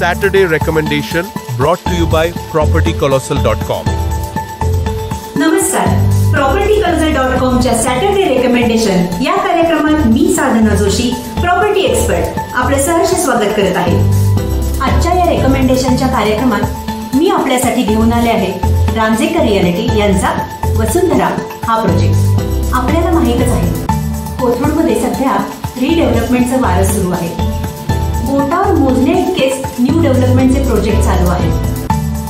Saturday recommendation brought to you by propertycolossal.com. नमस्कार, propertycolossal.com च्या Saturday recommendation या कार्यक्रमात मी साधना जोशी, प्रॉपर्टी एक्सपर्ट, आपले सहर्ष स्वागत करत आहे. आजच्या या रेकमेंडेशनच्या कार्यक्रमात मी आपल्यासाठी घेऊन आले आहे रामजेकर रियालिटी यांचा वसुंधरा हा प्रोजेक्ट. आपल्याला माहीतच आहे, कोथरूडमध्ये सध्या रिडेव्हलपमेंटचं वारं सुरू आहे. बोटावर मोजण्या इतकेच न्यू डेव्हलपमेंटचे प्रोजेक्ट चालू आहेत.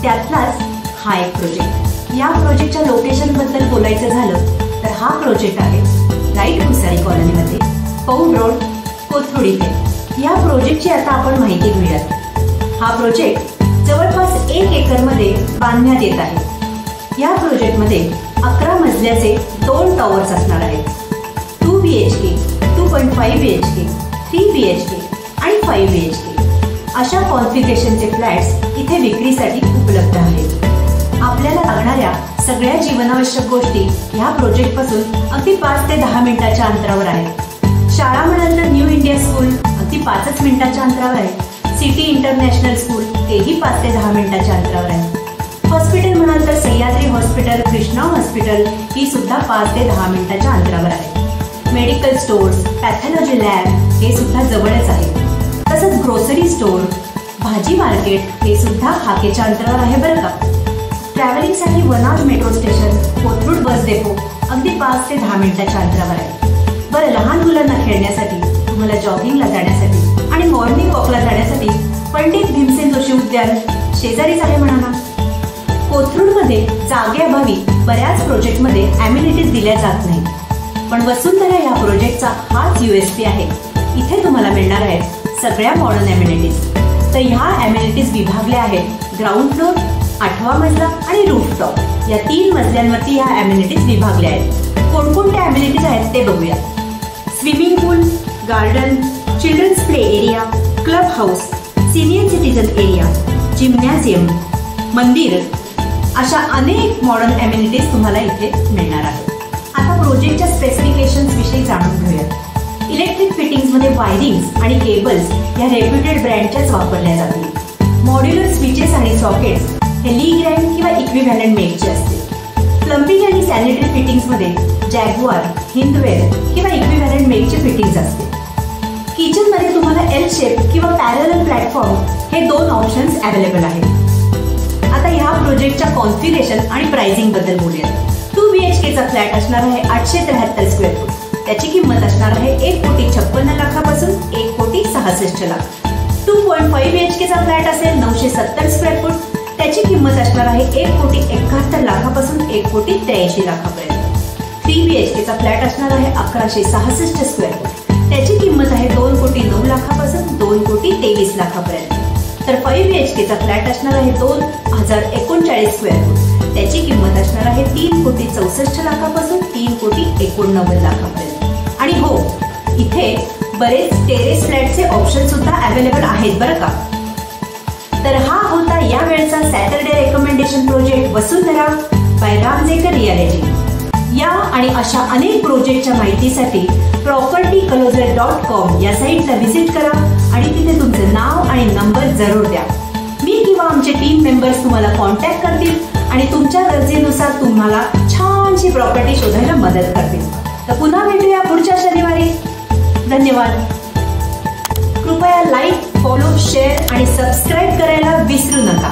त्यातलाच हा एक प्रोजेक्ट. या प्रोजेक्टच्या लोकेशन बद्दल बोलायचं झालं तर हा प्रोजेक्ट आहे राईट भुसारी कॉलनीमध्ये, पौंड रोड, कोथरूड इथे. या प्रोजेक्टची आता आपण माहिती घेऊयात. हा प्रोजेक्ट जवळपास 1 एकरमध्ये बांधण्यात येत आहे. या प्रोजेक्टमध्ये 11 मजल्याचे 2 टॉवर्स असणार आहेत. 2 BHK, 2.5 BHK, 3 BHK आणि 5 BHK अशा कॉन्फिगरेशनचे फ्लॅट्स इथे विक्रीसाठी उपलब्ध आहेत. आपल्याला लागणाऱ्या सगळ्या जीवनावश्यक गोष्टी ह्या प्रोजेक्ट पासून अगदी 5 ते 10 मिनिटाच्या अंतरावर आहेत. शाळा म्हणाल तर न्यू इंडिया स्कूल अगदी 5 मिनिटाच्या अंतरावर आहे. सिटी इंटरनॅशनल स्कूल तेही 5 ते 10 मिनिटाच्या अंतरावर आहे. हॉस्पिटल म्हणाल तर सह्याद्री हॉस्पिटल, कृष्णा हॉस्पिटल ही सुद्धा 5 ते 10 मिनिटाच्या अंतरावर आहे. मेडिकल स्टोर्स, पॅथॉलॉजी लॅब हे सुद्धा जवळच आहे. तसंच ग्रोसरी स्टोर, भाजी मार्केट हे सुद्धा हाकेच्या अंतरावर आहे बरं का. ट्रॅव्हलिंगसाठी Vanaz metro station, Kothrud bus depot अगदी 5 ते 10 मिनिटाच्या अंतरावर आहे. बरं, लहान मुलांना खेळण्यासाठी, तुम्हाला जॉगिंगला जाण्यासाठी आणि मॉर्निंग वॉकला जाण्यासाठी पंडित भीमसेन जोशी उद्यान शेजारीच आहे म्हणा ना. कोथरूडमध्ये जागेअभावी बऱ्याच प्रोजेक्टमध्ये ॲम्युनिटीज दिल्या जात नाही, पण वसुंधरा या प्रोजेक्टचा हाच USP आहे. इथे तुम्हाला मिळणार आहेत सगळ्या मॉडर्न ॲम्युनिटीज. तर ह्या ॲम्युनिटीज विभागल्या आहेत ग्राउंड फ्लोर, 8वा मजला आणि रूफटॉप या 3 मजल्यांवरती ह्या ॲम्युनिटीज विभागल्या आहेत. कोणकोणत्या ॲम्युनिटीज आहेत ते बघूया. Swimming pool, garden, children's play area, club house, senior citizen area, gymnasium, मंदिर अशा अनेक मॉडर्न ॲम्युनिटीज तुम्हाला इथे मिळणार आहेत. आता प्रोजेक्टच्या स्पेसिफिकेशन्स विषयी जाणून घेऊया. इलेक्ट्रिक फिटिंग्समध्ये वायरिंग्स आणि केबल्स या रेप्युटेड ब्रँडच्याच वापरल्या जातील. मॉड्युलर स्विचेस आणि सॉकेट्स हे ली ग्रँड किंवा इक्विव्हॅलंट मेडचे असतील. प्लंबिंग आणि सॅनिटरी फिटिंग्समध्ये जॅग्वार, हिंदवेल किंवा इक्विव्हॅलंट मेडचे फिटिंग्स असतील. किचनमध्ये तुम्हाला L शेप किंवा पॅरलल प्लॅटफॉर्म हे 2 ऑप्शन्स अवेलेबल आहेत. आता ह्या प्रोजेक्टच्या कॉन्फिगरेशन आणि प्राइसिंग बद्दल बोलूया. 2 BHKचा फ्लॅट असणार आहे 873 स्क्वेअर फूट. त्याची किंमत असणार आहे 1,56,00,000 लाखापासून 1,66,00,000 लाख. 2.5 BHKचा फ्लॅट असेल 970 स्क्वेअर फूट. त्याची किंमत असणार आहे 1,71,00,000 लाखापासून 1,83,00,000 लाखापर्यंत. 3 BHKचा फ्लॅट असणार आहे 1,166 स्क्वेअर फूट. त्याची किंमत आहे 2,09,00,000 लाखापासून 2,23,00,000 लाखापर्यंत. तर 5 BHKचा फ्लॅट असणार आहे 2,039 स्क्वेअर फूट. त्याची किंमत असणार आहे 3,64,00,000 लाखापासून 3,89,00,000 लाखापर्यंत. आणि हो, इथे बरेच टेरेस फ्लॅटचे ऑप्शन सुद्धा अवेलेबल आहेत बरं का. तर हा होता या वेळचा सॅटरडे रेकमेंडेशन प्रोजेक्ट वसुंधरा बाय रामजेकर रियालिटी. या आणि अशा अनेक प्रोजेक्टच्या माहितीसाठी propertycolossal.com या साईटला व्हिजिट करा आणि तिथे तुमचं नाव आणि नंबर जरूर द्या. मी किंवा आमचे टीम मेंबर्स तुम्हाला कॉन्टॅक्ट करतील आणि तुमच्या गरजेनुसार तुम्हाला छानशी प्रॉपर्टी शोधायला मदत करतील. तर पुन्हा भेटूया पुढच्या शनिवारी. धन्यवाद. कृपया लाईक, फॉलो, शेअर आणि सबस्क्राईब करायला विसरू नका.